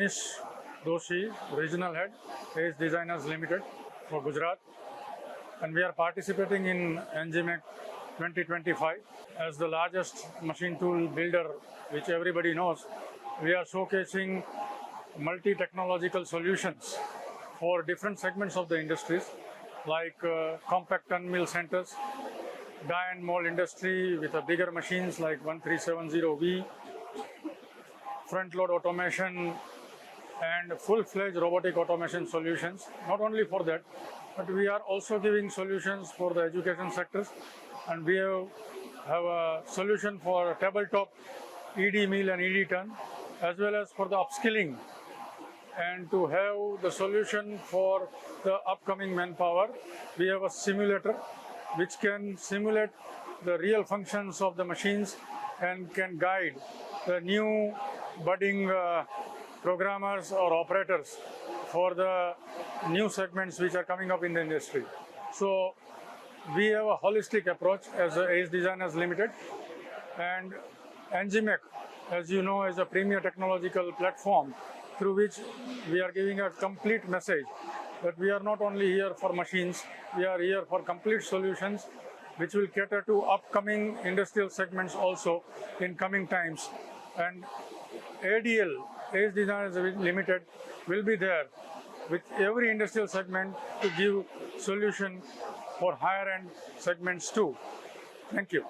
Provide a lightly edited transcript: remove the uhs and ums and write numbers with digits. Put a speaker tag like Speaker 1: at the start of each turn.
Speaker 1: Anish Doshi, Regional Head, Ace Designers Limited for Gujarat. And we are participating in ENGIMACH 2025 as the largest machine tool builder, which everybody knows. We are showcasing multi-technological solutions for different segments of the industries, like compact turn mill centers, die and mold industry with bigger machines like 1370V, front load automation, and full-fledged robotic automation solutions. Not only for that, but we are also giving solutions for the education sectors, and we have a solution for tabletop ED mill and ED turn, as well as for the upskilling, and to have the solution for the upcoming manpower. We have a simulator which can simulate the real functions of the machines and can guide the new budding programmers or operators for the new segments which are coming up in the industry. So we have a holistic approach as Ace Designers Limited, and ENGIMACH, as you know, is a premier technological platform through which we are giving a complete message that we are not only here for machines, we are here for complete solutions which will cater to upcoming industrial segments also in coming times. And ADL, Ace Designers Limited, will be there with every industrial segment to give solution for higher end segments too. Thank you.